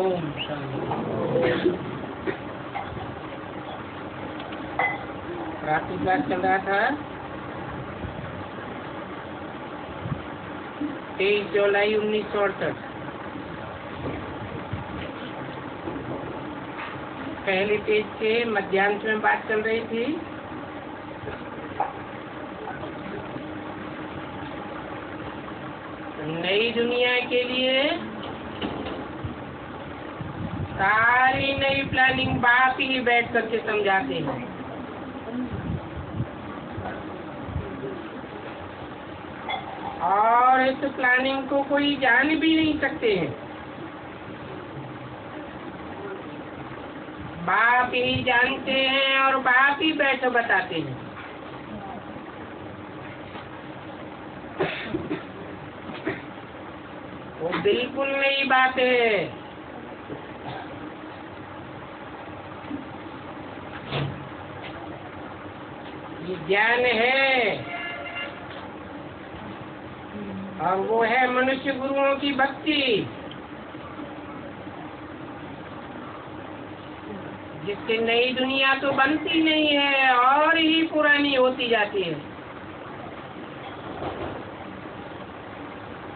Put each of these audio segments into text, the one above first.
ओम शांति। रात्रि क्लास चल रहा था 23 जुलाई 1968। पहले पेज के मध्यांश में बात चल रही थी। नई दुनिया के लिए सारी नई प्लानिंग बाप ही बैठ करके समझाते हैं। और इस प्लानिंग को कोई जान भी नहीं सकते हैं, बाप ही जानते हैं और बाप ही बैठ बताते हैं। वो बिल्कुल नई बात है। ये ज्ञान है और वो है मनुष्य गुरुओं की भक्ति, जिससे नई दुनिया तो बनती नहीं है और ही पुरानी होती जाती है।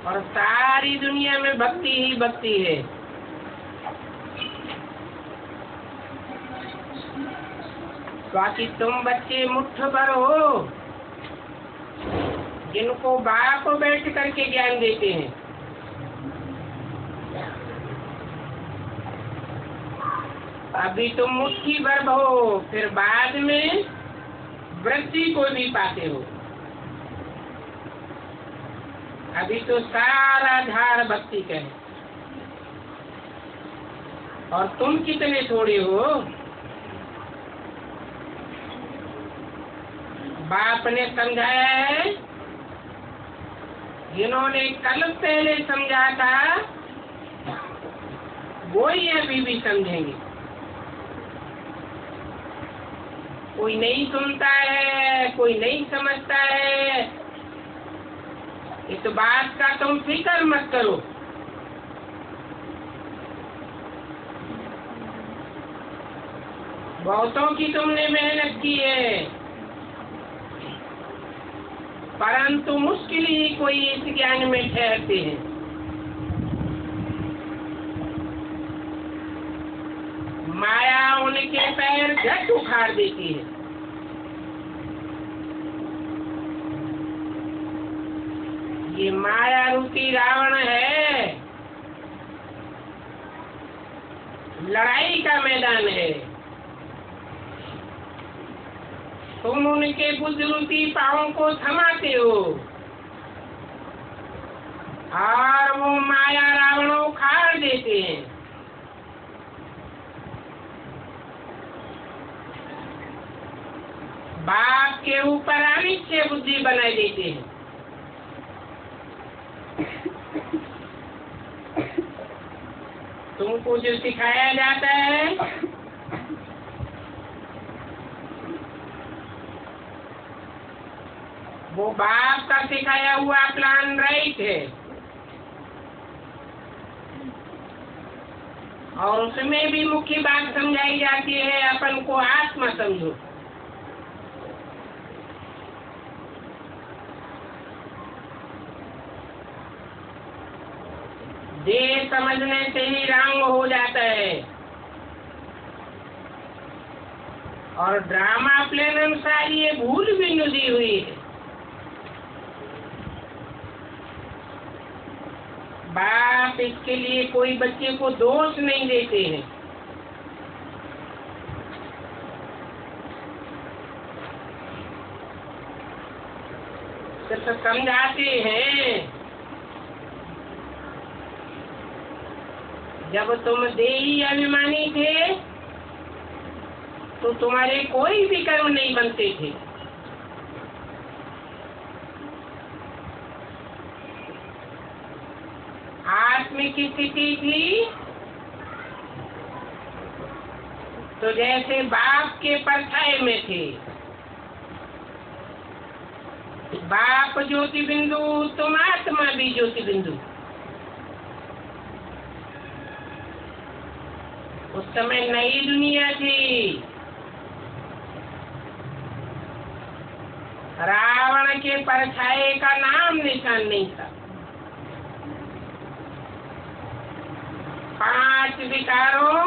और सारी दुनिया में भक्ति ही भक्ति है। बाकी तुम बच्चे मुट्ठ भर हो जिनको बाप बैठ करके ज्ञान देते हैं। अभी तुम मुट्ठी भर हो, फिर बाद में वृद्धि को भी पाते हो। अभी तो सारा धार भक्ति का है। और तुम कितने थोड़े हो। बाप ने समझाया है, जिन्होंने कल पहले समझा था वो ही अभी भी समझेंगे। कोई नहीं सुनता है, कोई नहीं समझता है, इस बात का तुम फिक्र मत करो। बहुतों की तुमने मेहनत की है, परंतु मुश्किल ही कोई इस ज्ञान में ठहरते हैं। माया उनके पैर झट उखाड़ देती है। ये माया रूपी रावण है, लड़ाई का मैदान है। तुम उनके बुद्धरूपी पांवों को थमाते हो और वो माया रावण उखाड़ देते हैं। बाप के ऊपर अनिश्चय बुद्धि बनाए देते हैं। तुमको जो सिखाया जाता है वो बाप का सिखाया हुआ प्लान राइट है, और उसमें भी मुख्य बात समझाई जाती है, अपन को आत्मा समझो। देह समझने से ही रंग हो जाता है, और ड्रामा प्लान अनुसार ये भूल भी नुदी हुई है। बाप इसके लिए कोई बच्चे को दोष नहीं देते हैं। सिर्फ समझाते हैं। जब तुम देही अभिमानी थे तो तुम्हारे कोई भी कर्म नहीं बनते थे। आत्मिक स्थिति थी तो जैसे बाप के परछाई में थे। बाप ज्योति बिंदु, तुम आत्मा भी ज्योति बिंदु। उस समय नई दुनिया थी। रावण के परछाए का नाम निशान नहीं था। 5 विकारों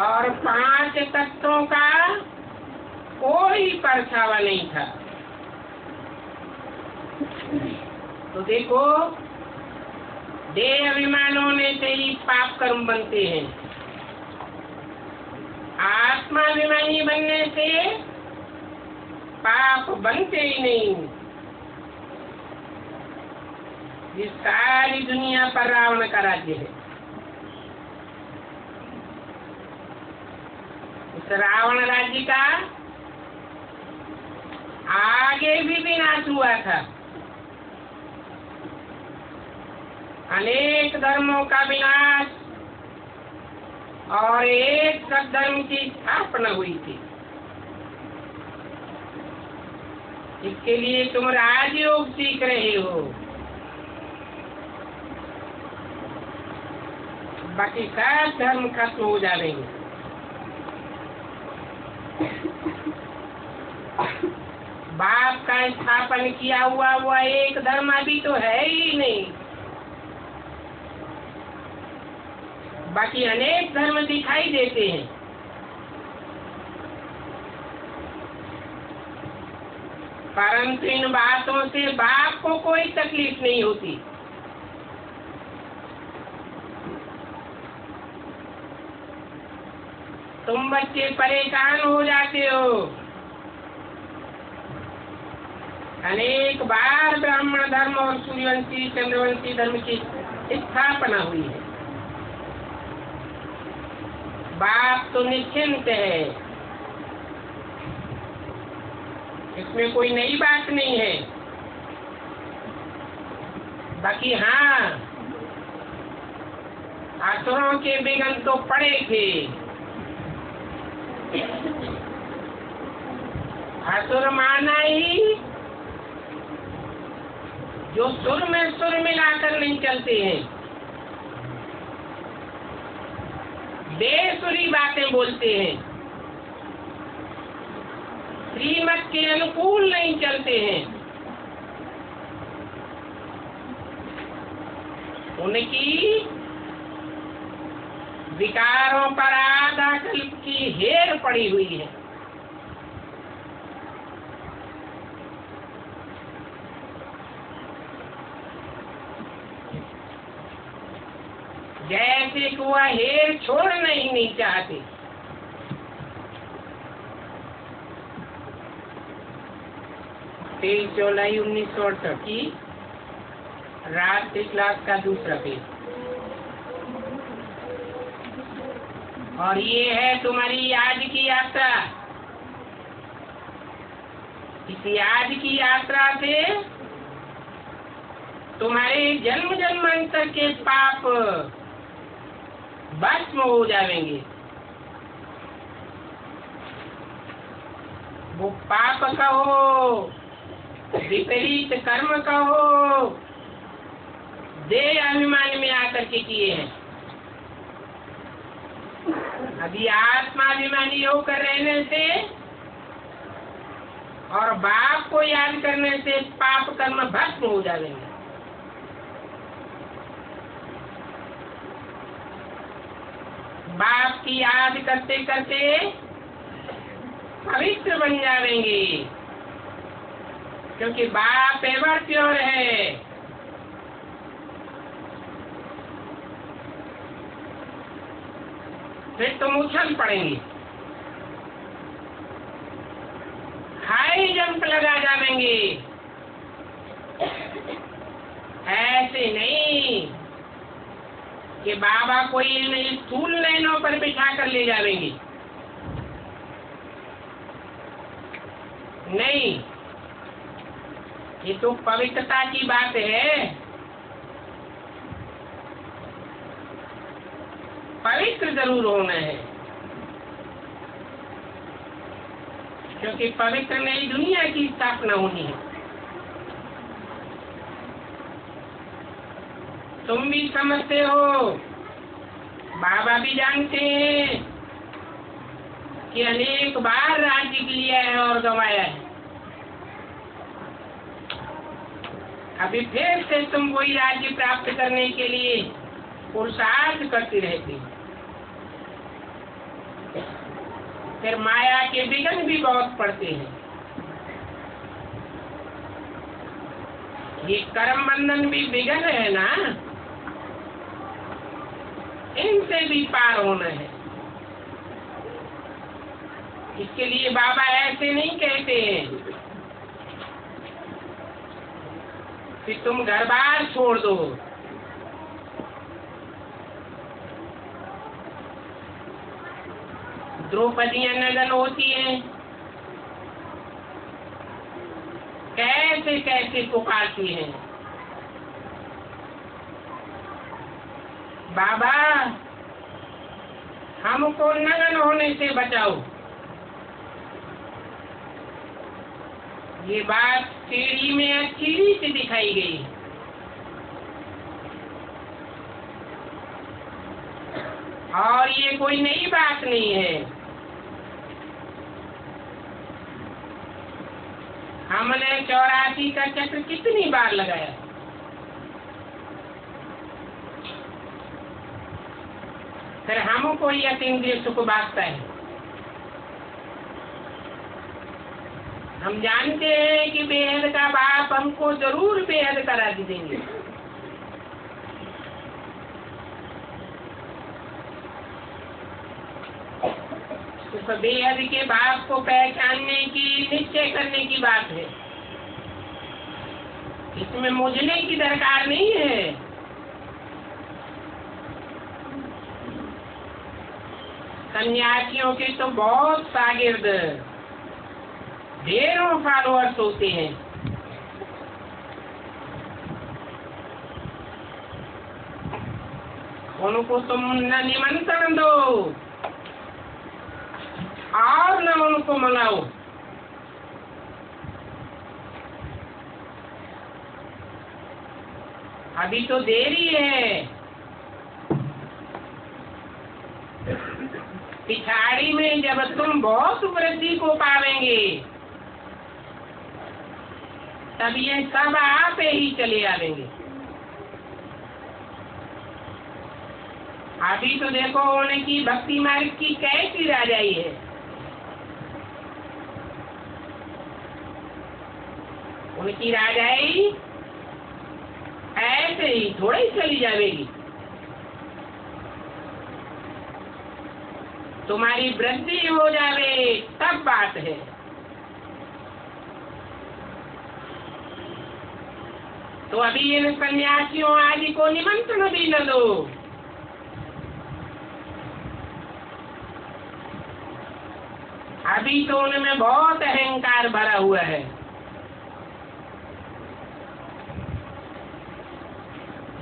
और 5 तत्वों का कोई परछावा नहीं था। तो देखो, देह अभिमान होने से ही पाप कर्म बनते हैं। आत्माभिमानी बनने से पाप बनते ही नहीं। ये सारी दुनिया पर रावण का राज्य है। इस रावण राज्य का आगे भी विनाश हुआ था। अनेक धर्मों का विनाश और एक सद्धर्म की स्थापना हुई थी। इसके लिए तुम राजयोग सीख रहे हो। बाकी सब धर्म खत्म हो जाएंगे। बाप का स्थापन किया हुआ एक धर्म अभी तो है ही नहीं। बाकी अनेक धर्म दिखाई देते हैं। परंतु इन बातों से बाप को कोई तकलीफ नहीं होती। तुम बच्चे परेशान हो जाते हो। अनेक बार ब्राह्मण धर्म और सूर्यवंशी चंद्रवंशी धर्म की स्थापना हुई है। बाप तो निश्चिंत है, इसमें कोई नई बात नहीं है। बाकी हाँ, असुरों के विघ्न तो पड़े थे। असुर माना ही जो सुर में सुर मिलाकर नहीं चलते हैं, बेसुरी बातें बोलते हैं, श्रीमत के अनुकूल नहीं चलते हैं, उनकी विकारों पर आधा कल्प की हेर पड़ी हुई है। जैसे कि वह हेर छोड़ना ही नहीं चाहते। 23 जुलाई 1968 की रात की क्लास का दूसरा पेज। और ये है तुम्हारी आज की यात्रा। इस आज की यात्रा से तुम्हारे जन्म जन्मांतर के पाप भस्म हो जाएंगे। वो पाप कहो, विपरीत कर्म कहो, देह अभिमान में आकर के किए हैं। अभी आत्माभिमानी होकर रहने से और बाप को याद करने से पाप कर्म भस्म हो जाएंगे। बाप की याद करते करते पवित्र बन जाएंगे, क्योंकि बाप एवर प्योर है। फिर तुम उछल पड़ेंगे, हाई जंप लगा जाएंगे। ऐसे नहीं कि बाबा कोई स्थूल लाइनों पर बिठा कर ले जाएंगे। नहीं, ये तो पवित्रता की बात है। पवित्र जरूर होना है, क्योंकि पवित्र नई दुनिया की स्थापना होनी है। तुम भी समझते हो बाबा भी जानते हैं कि अनेक बार राज्य लिया है और गंवाया है। अभी फिर से तुम वही राज्य प्राप्त करने के लिए पुरुषार्थ करती रहती। फिर माया के विघ्न भी बहुत पड़ते हैं। ये कर्म बंधन भी विघ्न है ना, इनसे भी पार होना है। इसके लिए बाबा ऐसे नहीं कहते हैं कि तुम घर बार छोड़ दो। द्रौपदियां नगन होती हैं, कैसे कैसे पुकारती हैं, बाबा हमको नगन होने से बचाओ। ये बात सीढ़ी में अच्छी रीति दिखाई गई। और ये कोई नई बात नहीं है। हमने 84 का चक्र कितनी बार लगाया। फिर हमको यह इंद्रिय सुख बांटता है। हम जानते हैं कि बेहद का बाप हमको जरूर बेहद करा देंगे। तो बेहद के बाप को पहचानने की, निश्चय करने की बात है। इसमें मुझने की दरकार नहीं है। सन्यासियों के तो बहुत शागिर्द, ढेरों फॉलोअर्स होते हैं। उनको तुम न निमंत्रण दो और न उनको मनाओ। अभी तो देरी है। पिछाड़ी में जब तुम बहुत वृद्धि को पावेंगे तब ये सब आप ही चले आवेंगे। अभी तो देखो उनकी भक्ति मार्ग की कैसी राजाई है। उनकी राजाई ऐसे ही थोड़ी ही चली जाएगी। तुम्हारी वृद्धि हो जावे तब बात है। तो अभी इन सन्यासियों आदि को निमंत्रण भी न दो। अभी तो उनमें बहुत अहंकार भरा हुआ है।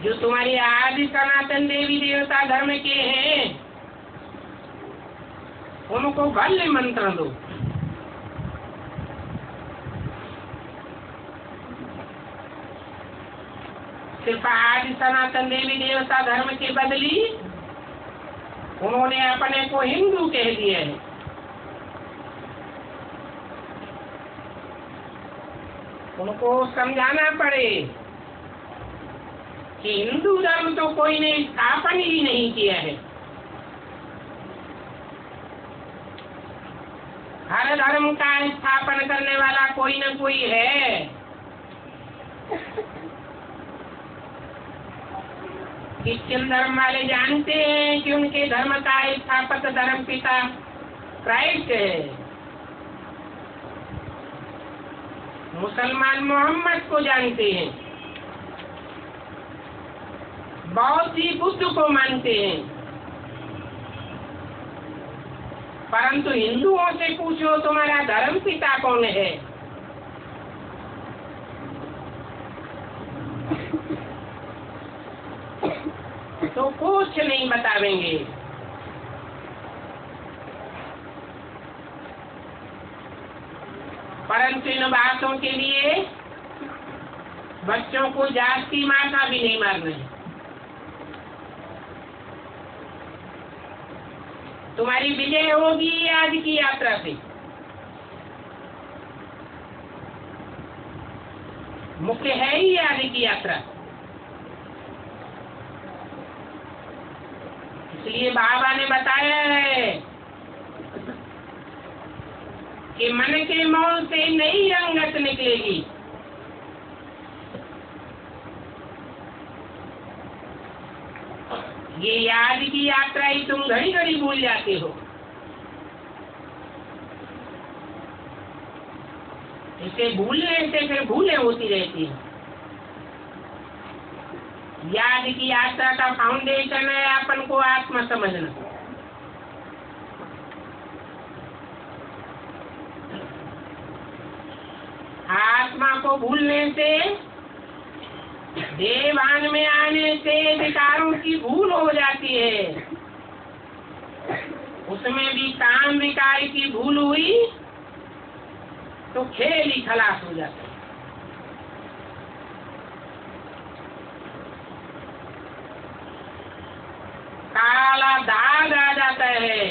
जो तुम्हारी आदि सनातन देवी देवता धर्म के हैं उनको भल निमंत्रण दो। सिर्फ आदि सनातन देवी देवता धर्म के बदली उन्होंने अपने को हिंदू कह दिया है। उनको समझाना पड़े कि हिंदू धर्म तो कोई ने स्थापन ही नहीं किया है। हर धर्म का स्थापन करने वाला कोई न कोई है। क्रिश्चियन धर्म वाले जानते हैं कि उनके धर्म का स्थापक धर्म पिता क्राइस्ट है। मुसलमान मोहम्मद को जानते हैं। बौद्ध बुद्ध को मानते हैं। परंतु हिंदुओं से पूछो तुम्हारा धर्म पिता कौन है? तो कुछ नहीं बतावेंगे। परंतु इन बातों के लिए बच्चों को जाति माता भी नहीं मारना है। तुम्हारी विजय होगी आज की यात्रा से। मुख्य है ही आज की यात्रा। इसलिए बाबा ने बताया है कि मन के मौन से नई रंगत निकलेगी। ये याद की यात्रा ही तुम घड़ी घड़ी भूल जाते हो। इसे भूलने से फिर भूलें होती रहती हैं। याद की यात्रा का फाउंडेशन है अपन को आत्मा समझना। आत्मा को भूलने से, देवान में आने से विकारों की भूल हो जाती है। उसमें भी काम विकार की भूल हुई तो खेल ही खलास हो जाता है। काला दाग आ जाता है।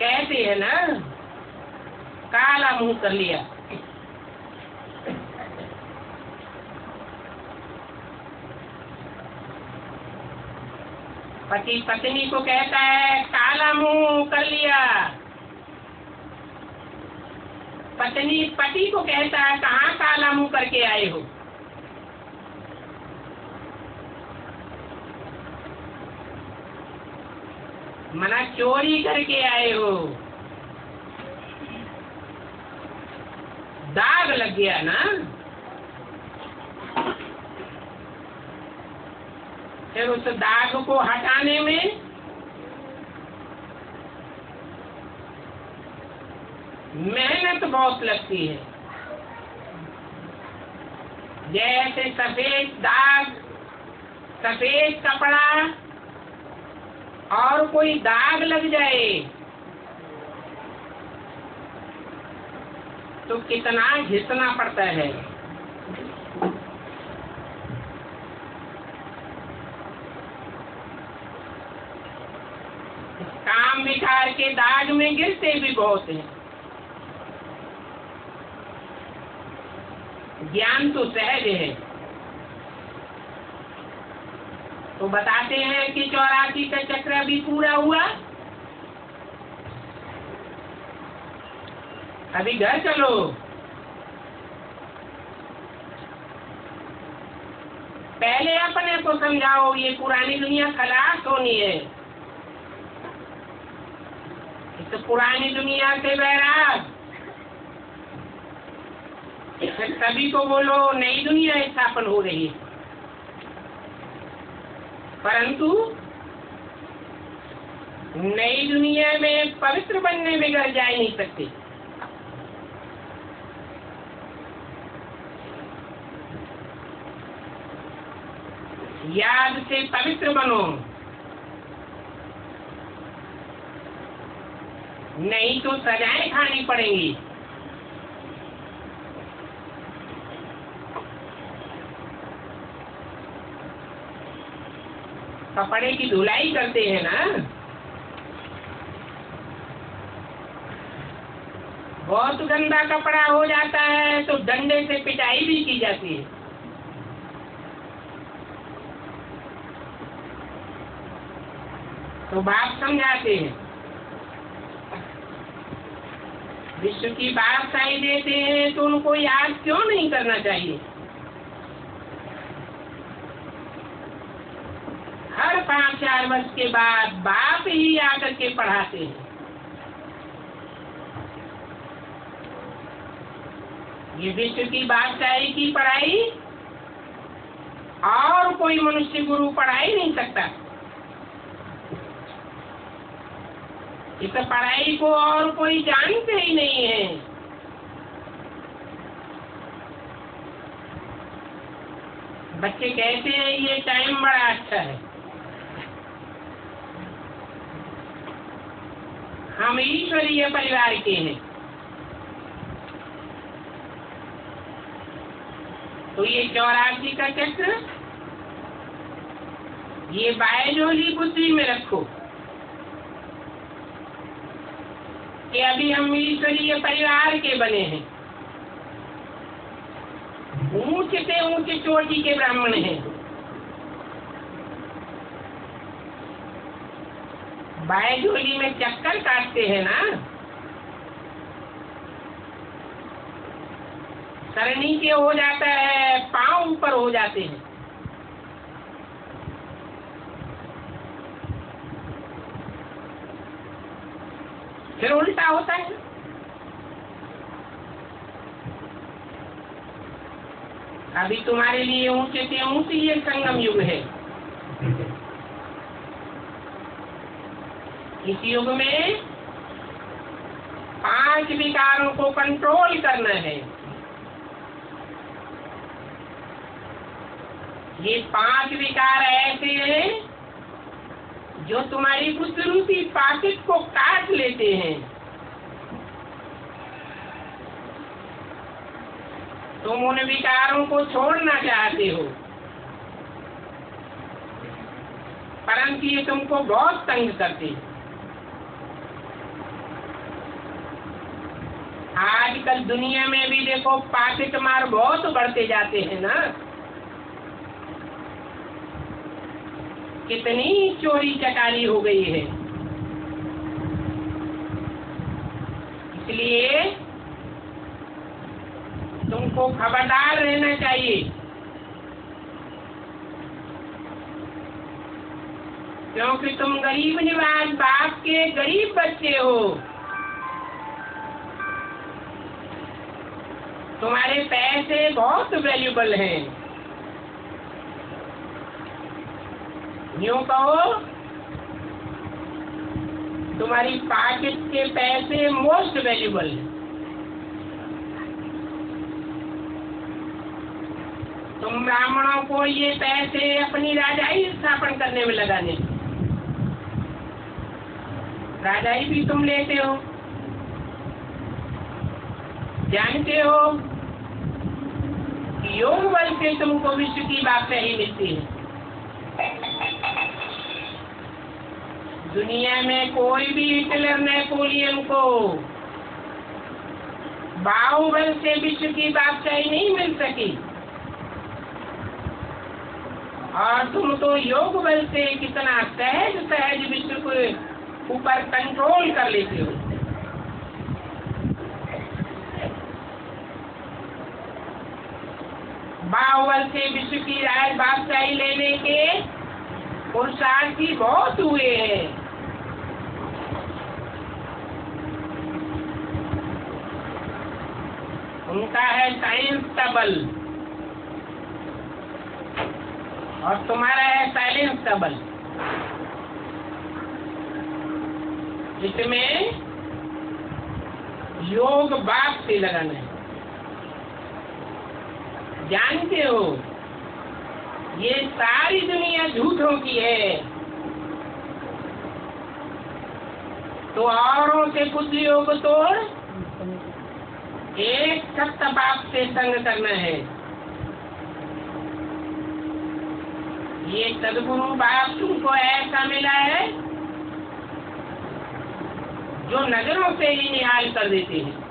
कहते हैं ना, काला मुंह कर लिया। पति पत्नी को कहता है काला मुंह कर लिया। पत्नी पति को कहता है कहाँ काला मुंह करके आए हो। मना चोरी करके आए हो। दाग लग गया ना। फिर उस दाग को हटाने में मेहनत बहुत लगती है। जैसे सफेद दाग, सफेद कपड़ा और कोई दाग लग जाए तो कितना घिसना पड़ता है। काम विकार के दाग में गिरते भी बहुत हैं। ज्ञान तो सहज है। तो बताते हैं कि 84 का चक्र भी पूरा हुआ। अभी घर चलो। पहले अपने को समझाओ ये पुरानी दुनिया खलास होनी है। इस पुरानी दुनिया से बैराग। फिर सभी को बोलो नई दुनिया स्थापन हो रही है। परंतु नई दुनिया में पवित्र बनने बगैर जा नहीं सकते। याद से पवित्र बनो, नहीं तो सजाएं खानी पड़ेंगी। कपड़े की धुलाई करते हैं ना, बहुत गंदा कपड़ा हो जाता है तो डंडे से पिटाई भी की जाती है। तो बाप समझाते हैं, विश्व की बादशाही देते हैं तो उनको याद क्यों नहीं करना चाहिए। हर 5-4 वर्ष के बाद बाप ही आकर के पढ़ाते हैं। ये विश्व की बादशाही की पढ़ाई और कोई मनुष्य गुरु पढ़ा ही नहीं सकता। इस पढ़ाई को और कोई जानते ही नहीं है। बच्चे कहते हैं ये टाइम बड़ा अच्छा है। हम ईश्वरीय परिवार के हैं, तो ये 84 का चक्र ये बायजोली बुद्धि में रखो कि अभी हम ईश्वरीय परिवार के बने हैं, ऊंचे से ऊंचे चोटी के ब्राह्मण हैं। बायजोली में चक्कर काटते हैं ना, सर नीचे हो जाता है, पांव ऊपर हो जाते हैं। फिर उल्टा होता है। अभी तुम्हारे लिए ऊंचे से ऊंची ये संगम युग है। इस युग में 5 विकारों को कंट्रोल करना है। ये 5 विकार ऐसे हैं जो तुम्हारी बुद्ध रूपी पाकिट को काट लेते हैं। तुम उन विकारों को छोड़ना चाहते हो, परंतु ये तुमको बहुत तंग करते हैं। आजकल दुनिया में भी देखो पाकिट मार बहुत बढ़ते जाते हैं ना। कितनी चोरी चकारी हो गई है। इसलिए तुमको खबरदार रहना चाहिए, क्योंकि तुम गरीब निवाज बाप के गरीब बच्चे हो। तुम्हारे पैसे बहुत वैल्यूबल हैं। यूं कहो, तुम्हारी पाकिट के पैसे मोस्ट वैल्यूबल हैं। तुम ब्राह्मणों को ये पैसे अपनी राजाई स्थापन करने में लगाने, राजाई भी तुम लेते हो। जानते हो कि योग बल से तुमको विश्व की बादशाही मिलती है। दुनिया में कोई भी हिटलर नेपोलियन को बाहुबल से विश्व की बादशाही नहीं मिल सकी, और तुम तो योग बल से कितना सहज सहज विश्व को ऊपर कंट्रोल कर लेते हो। बाहुबल से विश्व की राज बादशाही लेने के पुरुषार्थी बहुत हुए हैं। उनका है साइंस का बल और तुम्हारा है साइलेंस का बल। इसमें योग बाप से लगाना है। जानते हो ये सारी दुनिया झूठों की है, तो औरों से बुद्ध योग तोड़ एक सत्य बाप से संग करना है। ये सदगुरु बाप तुमको ऐसा मिला है जो नजरों से ही निहाल कर देते हैं।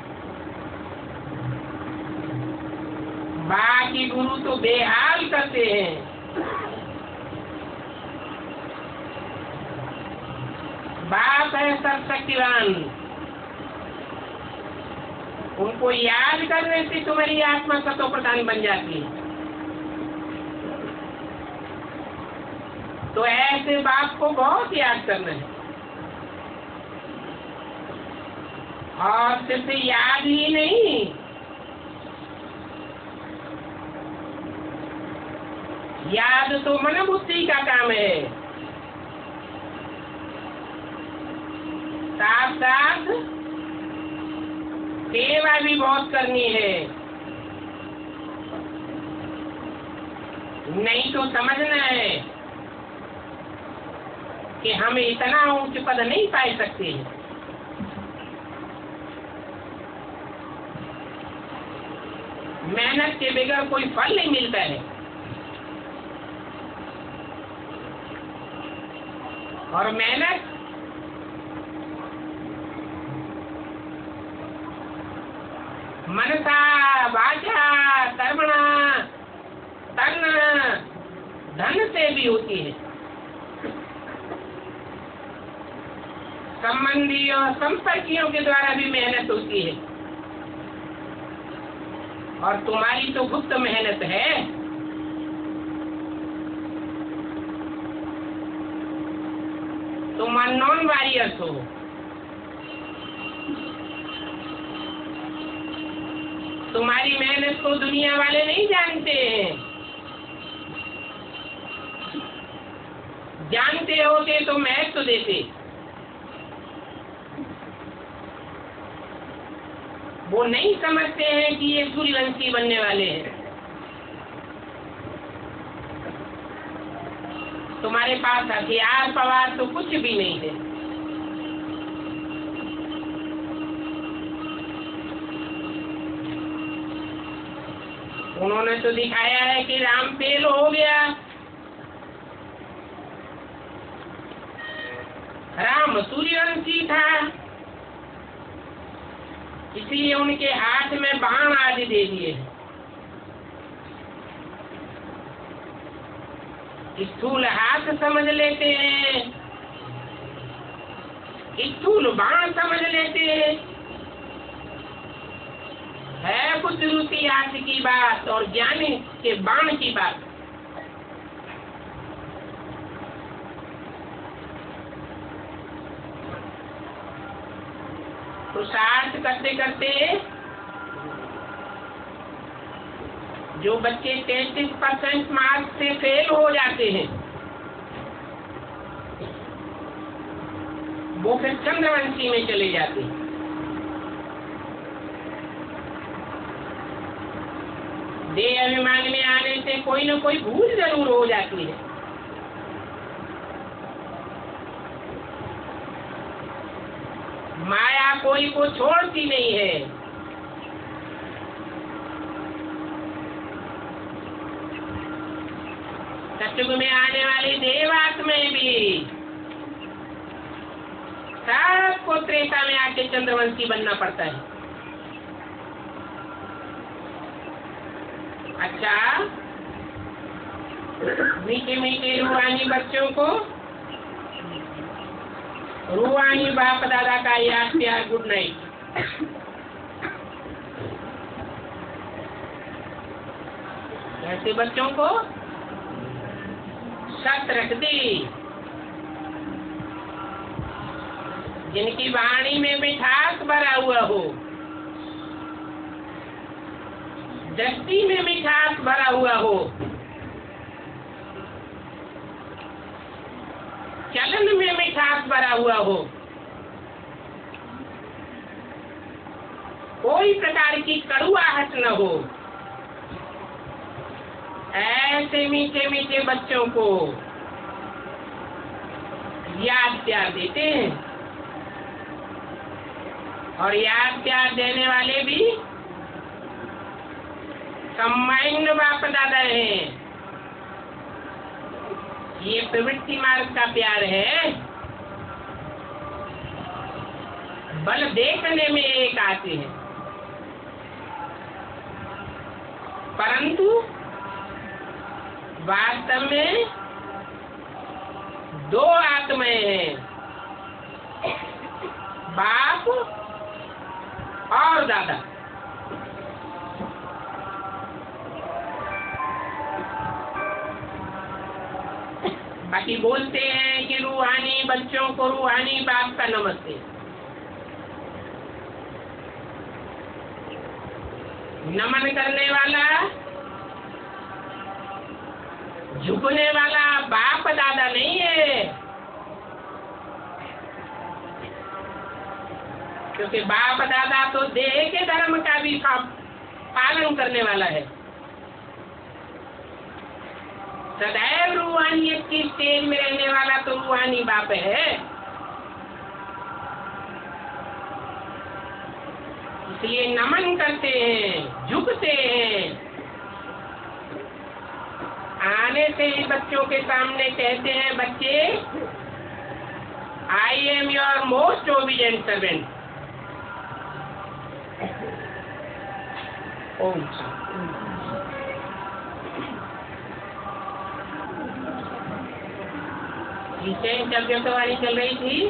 बाकी गुरु तो बेहाल करते हैं। बाप है सर्वशक्तिवान, उनको याद करने से तुम्हारी आत्मा सतो प्रधान बन जाती है। तो ऐसे बाप को बहुत याद करना है, और सिर्फ याद ही नहीं, याद तो मन बुद्धि का काम है, साथ साथ सेवा भी बहुत करनी है। नहीं तो समझना है कि हम इतना उच्च पद नहीं पा सकते हैं। मेहनत के बगैर कोई फल नहीं मिलता है। और मेहनत मनसा वाचा कर्मणा तन धन से भी होती है। संबंधी और संपर्कियों के द्वारा भी मेहनत होती है। और तुम्हारी तो गुप्त मेहनत है। तुम अननोन वॉरियर्स हो। तुम्हारी मेहनत को दुनिया वाले नहीं जानते हैं। जानते होते तो महत्व देते। वो नहीं समझते हैं कि ये सूर्यवंशी बनने वाले हैं। तुम्हारे पास हथियार पवार तो कुछ भी नहीं है। उन्होंने तो दिखाया है कि राम फेल हो गया। राम सूर्यवंशी था, इसलिए उनके हाथ में बाण आदि दे दिए। स्थूल हाथ समझ लेते हैं, स्थूल बाण समझ लेते हैं। है बुद्धिरूपी हाथ की बात और ज्ञानी के बाण की बात। पुरुषार्थ करते करते जो बच्चे 33% मार्क्स से फेल हो जाते हैं, वो फिर चंद्रवंशी में चले जाते हैं। देह अभिमान में आने से कोई न कोई भूल जरूर हो जाती है। माया कोई को छोड़ती नहीं है। सतयुग में आने वाली देवात्माएं भी सबको त्रेता में आके चंद्रवंशी बनना पड़ता है। अच्छा, मीठे मीठे रूहानी बच्चों को रूहानी बाप दादा का याद प्यार गुड नाइट। ऐसे बच्चों को सत रख दी, जिनकी वाणी में मिठास भरा हुआ हो, दृष्टि में मिठास भरा हुआ हो, चलन में मिठास भरा हुआ हो, कोई प्रकार की कड़ुआहट न हो। ऐसे मीठे मीठे बच्चों को याद प्यार देते हैं। और याद प्यार देने वाले भी कंबाइंड बाप दादा हैं। ये प्रवृत्ति मार्ग का प्यार है। बल देखने में एक आते हैं, परंतु वास्तव में दो आत्माएं हैं, बाप और दादा। बाकी बोलते हैं कि रूहानी बच्चों को रूहानी बाप का नमस्ते। नमन करने वाला, झुकने वाला बाप दादा नहीं है, क्योंकि बाप दादा तो देह के धर्म का भी पालन करने वाला है। सदैव रूहानियत की स्टेज में रहने वाला तो रूहानी बाप है। इसलिए नमन करते हैं, झुकते हैं। आने से ही बच्चों के सामने कहते हैं, बच्चे I am your most obedient servant. Om Shanti. शब्दों की वाणी चल रही थी।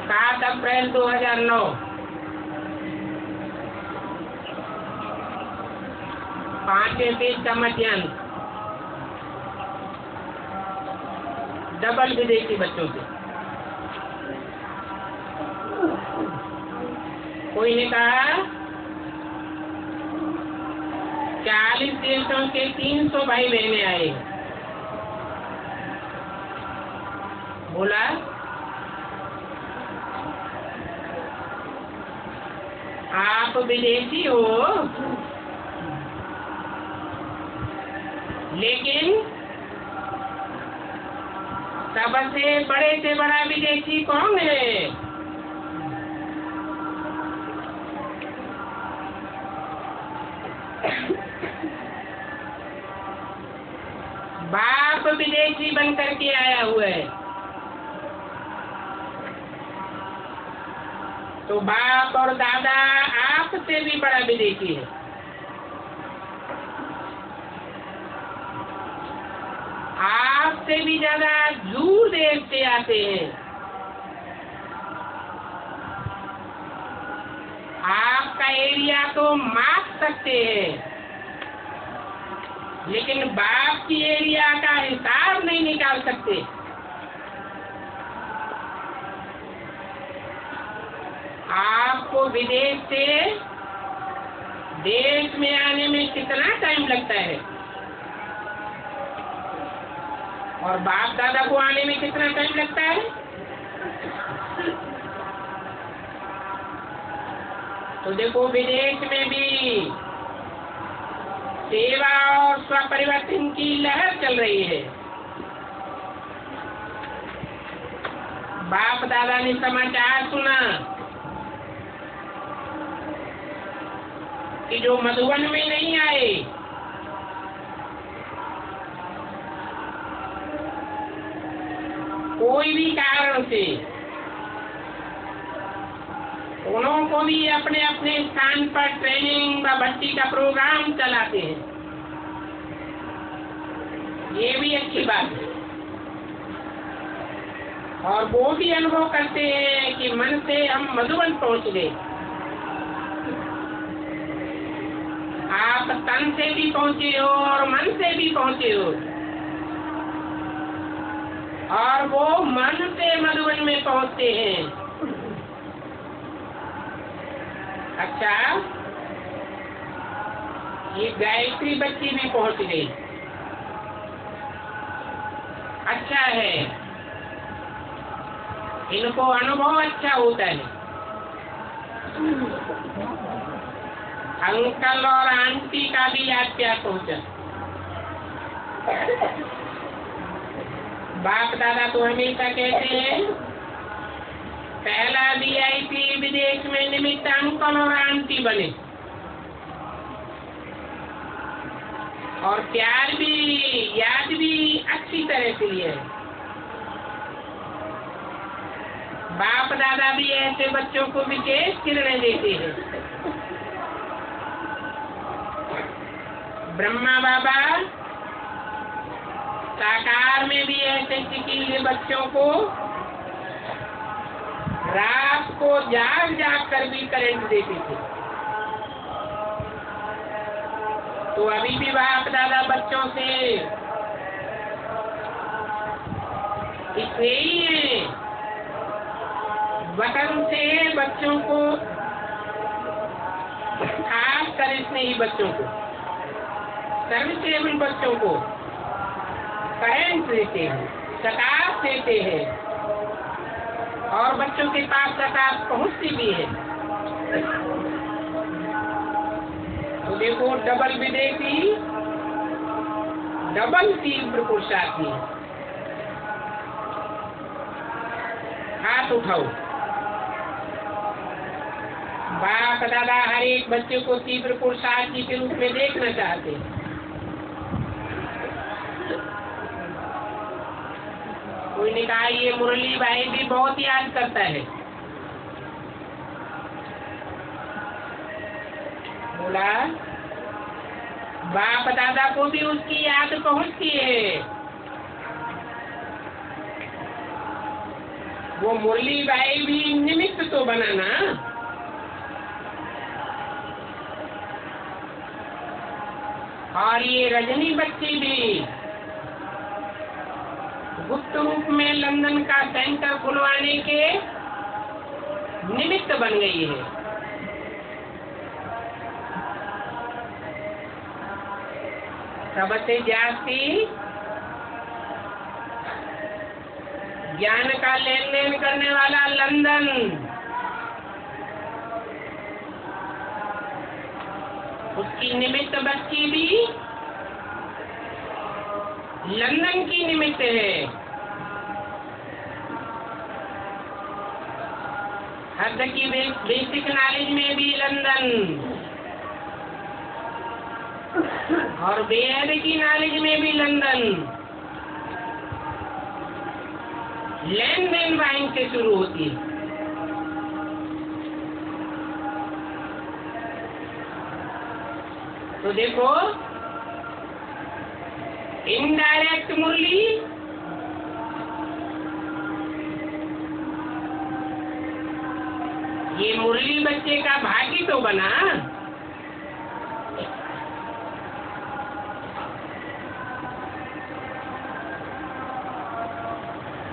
7 अप्रैल 2009 5वें पेज का मध्याह्न डबल विदेशी बच्चों से। कोई ने कहा 40 देशों के 300 भाई बहने आए। बोला आप विदेशी हो, लेकिन सबसे बड़े से बड़ा विदेशी कौन है? बाप विदेशी बन करके आया हुआ है। तो बाप और दादा आपसे भी बड़ा विदेशी है। आपसे भी ज्यादा दूर देश से आते हैं। आपका एरिया तो माप सकते हैं, लेकिन बाप की एरिया का हिसाब नहीं निकाल सकते। आपको विदेश से देश में आने में कितना टाइम लगता है और बाप दादा को आने में कितना टाइम लगता है? तो देखो, विदेश में भी सेवा और स्वपरिवर्तन की लहर चल रही है। बाप दादा ने समाचार सुना कि जो मधुबन में नहीं आए, कोई भी कारण से, उन्हों को भी अपने अपने स्थान पर ट्रेनिंग व भर्ती का प्रोग्राम चलाते हैं। ये भी अच्छी बात है। और वो भी अनुभव करते हैं कि मन से हम मधुबन पहुंच गए। आप तन से भी पहुंचे हो और मन से भी पहुंचे हो, और वो मन से मधुबन में पहुंचते हैं। अच्छा, ये गायत्री बच्ची भी पहुंच गई। अच्छा है, इनको अनुभव अच्छा होता है। अंकल और आंटी का भी आज प्यार पहुंचा। बाप दादा तो हमेशा कहते हैं, पहला VIP विदेश में निमित्त अंकल और आंटी बने। और प्यार भी, याद भी अच्छी तरह से लिए। बाप दादा भी ऐसे बच्चों को विशेष किरणें देते हैं। ब्रह्मा बाबा साकार में भी ऐसे चिकीले बच्चों को रात को जाग जाग कर भी करंट देते थे। तो अभी भी बाप दादा बच्चों से इसलिए ही है, वतन से बच्चों को, खास कर स्नेही बच्चों को, सर्विसेबल बच्चों को करंट देते हैं, प्रकाश देते हैं, और बच्चों के पास प्रकाश पहुंचती भी है। तो देखो, डबल विदेशी, डबल तीव्र पुरुषार्थी। हाथ उठाओ। बाप दादा हर एक बच्चे को तीव्र पुरुषार्थी के रूप में देखना चाहते हैं। कोई ने कहा ये मुरली भाई भी बहुत याद करता है। बोला बाप दादा को भी उसकी याद पहुंचती है। वो मुरली भाई भी निमित्त तो बना ना। और ये रजनी बच्ची भी गुप्त रूप में लंदन का सेंटर खुलवाने के निमित्त बन गई है। सबसे जास्ती ज्ञान का लेन देन करने वाला लंदन, उसकी निमित्त बच्ची भी लंदन की निमित्त है। हद की बेसिक नॉलेज में भी लंदन और बेहद की नॉलेज में भी लंदन। लेन देन बैंक से शुरू होती है। तो देखो इनडायरेक्ट मुरली ये मुरली बच्चे का भागी तो बना।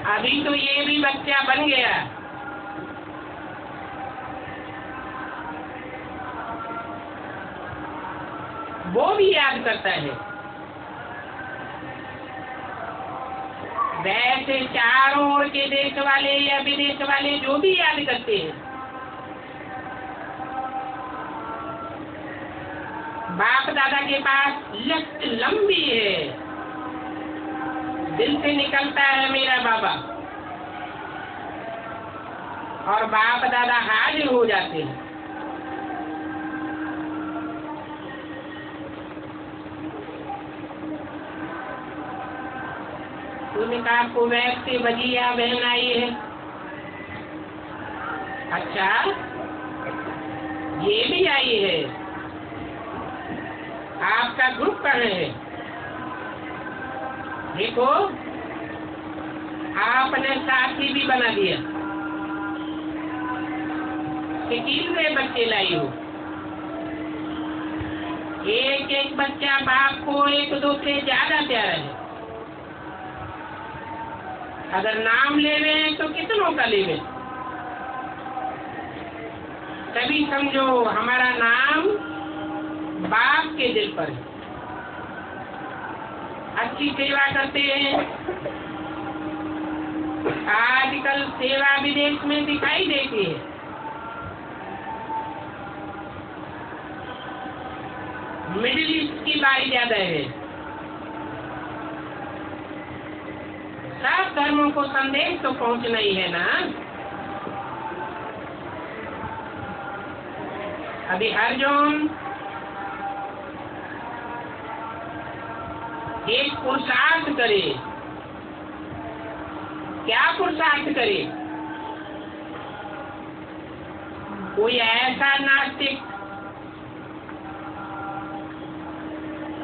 अभी तो ये भी बच्चा बन गया। वो भी याद करता है। वैसे चारों ओर के देश वाले या विदेश वाले जो भी याद करते हैं, बाप दादा के पास लिस्ट लंबी है। दिल से निकलता है मेरा बाबा, और बाप दादा हाजिर हो जाते हैं। तूने कहा कुवैत से बजिया बहन आई है। अच्छा, ये भी आई है। आपका ग्रुप कहाँ है? देखो आपने साथी भी बना दिया। कितने बच्चे लाई हो? एक एक बच्चा बाप को एक दो से ज्यादा प्यारा है। अगर नाम लेवे हैं तो कितनों का लेवे? तभी समझो हमारा नाम बाप के दिल पर है। अच्छी सेवा करते हैं। आजकल सेवा विदेश में दिखाई देती है। मिडिल ईस्ट की बारी ज्यादा है। सब धर्मों को संदेश तो पहुंचना ही है ना। अभी अर्जुन एक पुरुषार्थ करे। क्या पुरुषार्थ करे? कोई ऐसा नास्तिक,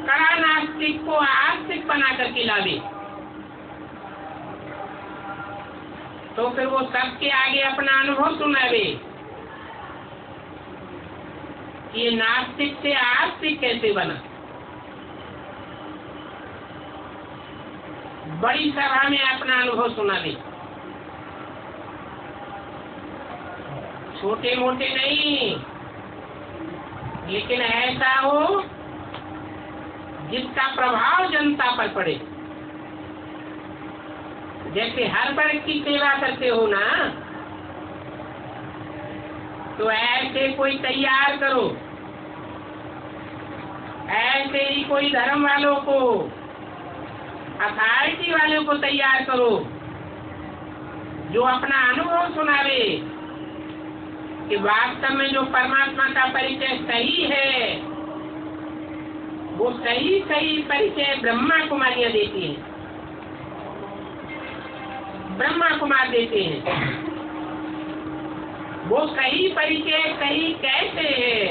कड़ा नास्तिक को आस्तिक बना करके लावे, तो फिर वो सबके आगे अपना अनुभव सुनावे कि ये नास्तिक से आस्तिक कैसे बना। बड़ी सभा में अपना अनुभव सुनावे, छोटे मोटे नहीं, लेकिन ऐसा हो जिसका प्रभाव जनता पर पड़े। जैसे हर वर्ग की सेवा करते हो ना, तो ऐसे कोई तैयार करो। ऐसे ही कोई धर्म वालों को, अथॉरिटी वालों को तैयार करो, जो अपना अनुभव सुनावे कि वास्तव में जो परमात्मा का परिचय सही है, वो सही सही परिचय ब्रह्मा कुमारियां देती है। ब्रह्मा कुमार देते हैं। वो सही परिचय सही कैसे है?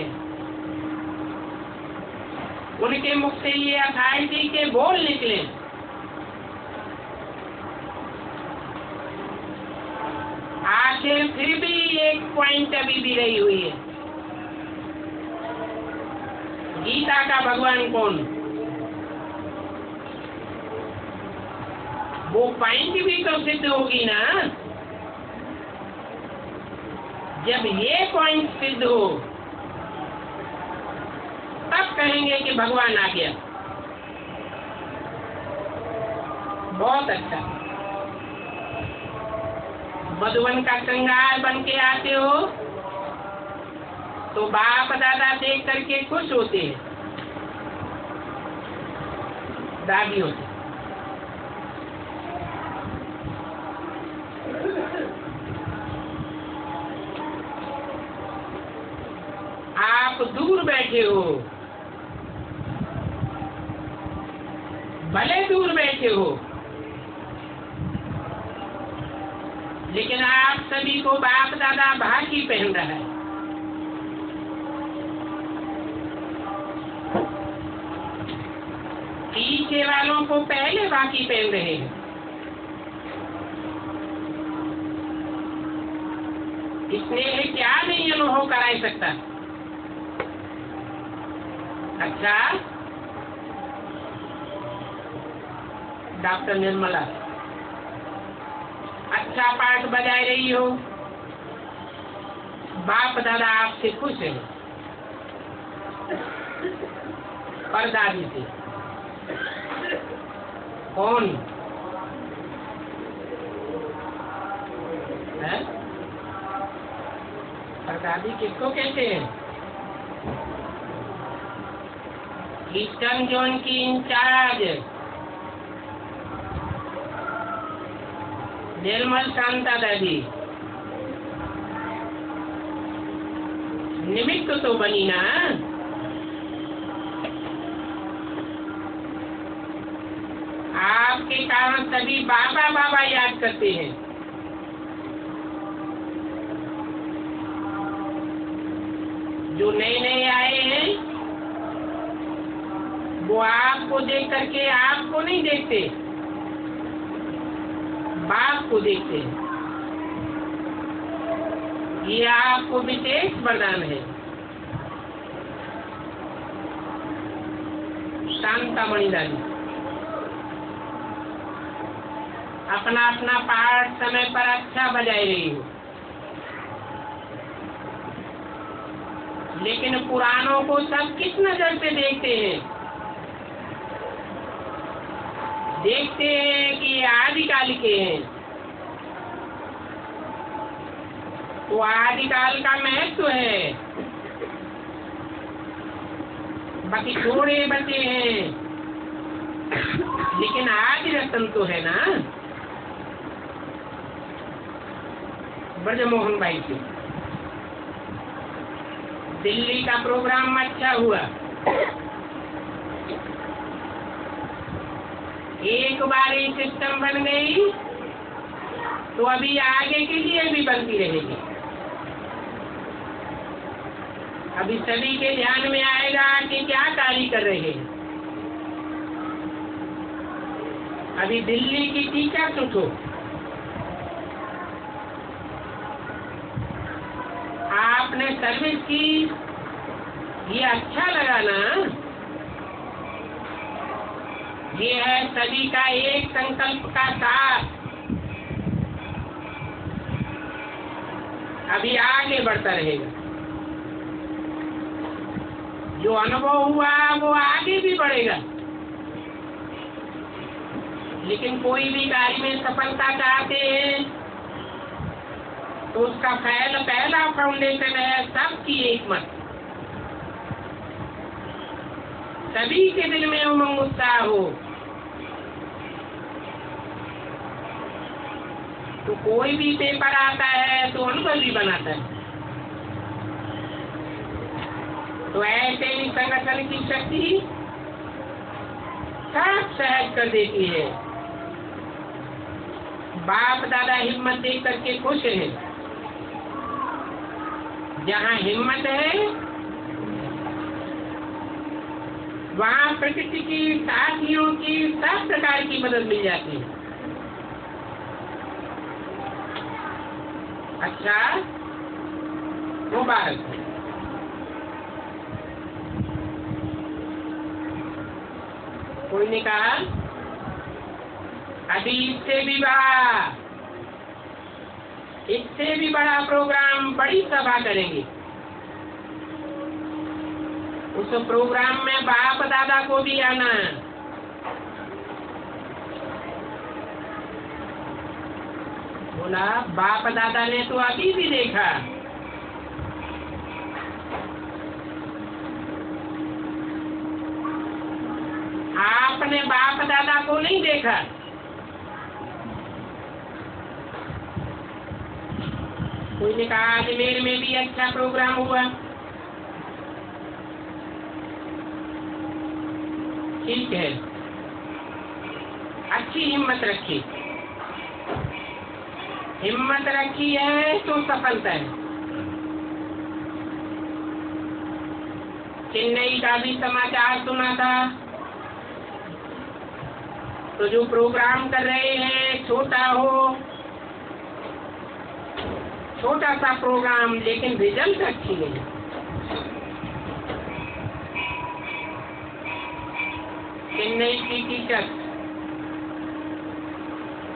उनके मुख से ये अथॉरिटी के बोल निकले। आखिर फिर भी एक पॉइंट अभी भी रही हुई है, गीता का भगवान कौन? वो पॉइंट भी तो सिद्ध होगी ना। जब ये पॉइंट सिद्ध हो तब कहेंगे कि भगवान आ गया। बहुत अच्छा। मधुवन का श्रृंगार बन के आते हो तो बाप दादा देख करके खुश होते हैं, दादी होते। आप दूर बैठे हो, भले दूर बैठे हो, लेकिन आप सभी को बाप दादा भागी पहन रहा है। पीछे वालों को पहले बाकी पहन रहे हैं। स्नेह क्या नहीं अनुभव करा सकता। अच्छा, डॉक्टर निर्मला अच्छा पाठ बजाय रही हो, बाप दादा आपसे खुश है, और दादी से कौन है? और दादी किसको कहते हैं? ईस्टर्न जोन की इंचार्ज निर्मल शांता दादी। निमित्त तो बनी ना। आपके कारण सभी बाबा बाबा याद करते हैं। जो नए नए आए हैं वो आपको देख करके आपको नहीं देखते, बाप को देखते हैं। ये आपको विशेष वरदान है। शांतामणि दादी अपना अपना पाठ समय पर अच्छा बजाय रही हो, लेकिन पुराणों को सब किस नजर से देखते हैं? देखते हैं कि ये आदिकाल के हैं, तो आदिकाल का महत्व है। बाकी थोड़े बचे हैं, लेकिन आदि रतन तो है ना। ब्रजमोहन भाई से दिल्ली का प्रोग्राम अच्छा हुआ। एक बार ये सिस्टम बन गई तो अभी आगे के लिए भी बनती रहेगी। अभी सभी के ध्यान में आएगा कि क्या कार्य कर रहे हैं। अभी दिल्ली की टीचर उठो, आपने सर्विस की, ये अच्छा लगा ना। ये है सभी का एक संकल्प का साथ। अभी आगे बढ़ता रहेगा। जो अनुभव हुआ वो आगे भी बढ़ेगा। लेकिन कोई भी कार्य में सफलता चाहते हैं तो उसका पहला फाउंडेशन है सबकी एक मत। सभी के दिल में उमंग उत्साह हो तो कोई भी पेपर आता है तो अनुभवी बनाता है। तो ऐसे ही संगठन की शक्ति सब सहज कर देती है। बाप दादा हिम्मत देख करके खुश है। जहाँ हिम्मत है वहाँ प्रकृति की साथियों की सब प्रकार की मदद मिल जाती है। अच्छा, मुबारक है। कोई ने कहा अभी इससे भी बड़ा प्रोग्राम, बड़ी सभा करेंगे। उस प्रोग्राम में बाप दादा को भी आना। बोला बाप दादा ने तो अभी भी देखा। आपने बाप दादा को नहीं देखा। कोई ने कहा अजमेर में भी अच्छा प्रोग्राम हुआ। ठीक है, अच्छी हिम्मत रखी। हिम्मत रखी है तो सफलता है। चेन्नई का भी समाचार सुना था, तो जो प्रोग्राम कर रहे हैं छोटा हो, छोटा सा प्रोग्राम, लेकिन रिजल्ट अच्छी नहीं। चेन्नई की टीचर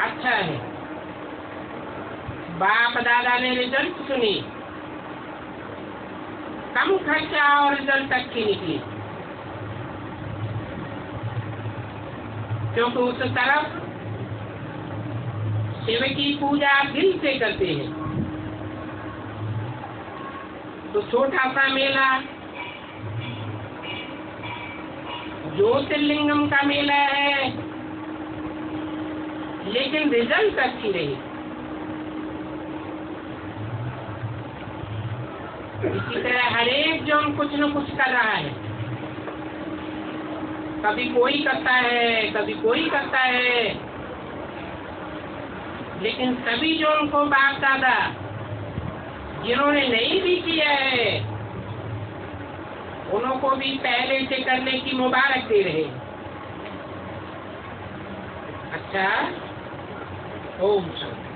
अच्छा है। बाप दादा ने रिजल्ट सुनी, कम खर्चा और रिजल्ट अच्छी निकली, क्योंकि उस तरफ शिव की पूजा दिल से करते हैं। तो छोटा सा मेला, ज्योतिर्लिंगम का मेला है, लेकिन रिजल्ट अच्छी रही। इसी तरह हरेक जन कुछ न कुछ कर रहा है। कभी कोई करता है, कभी कोई करता है, लेकिन सभी जो उनको बाप दादा जिन्होंने नहीं भी किया है, उनको भी पहले से करने की मुबारक दे रहे। अच्छा, ओम शांति।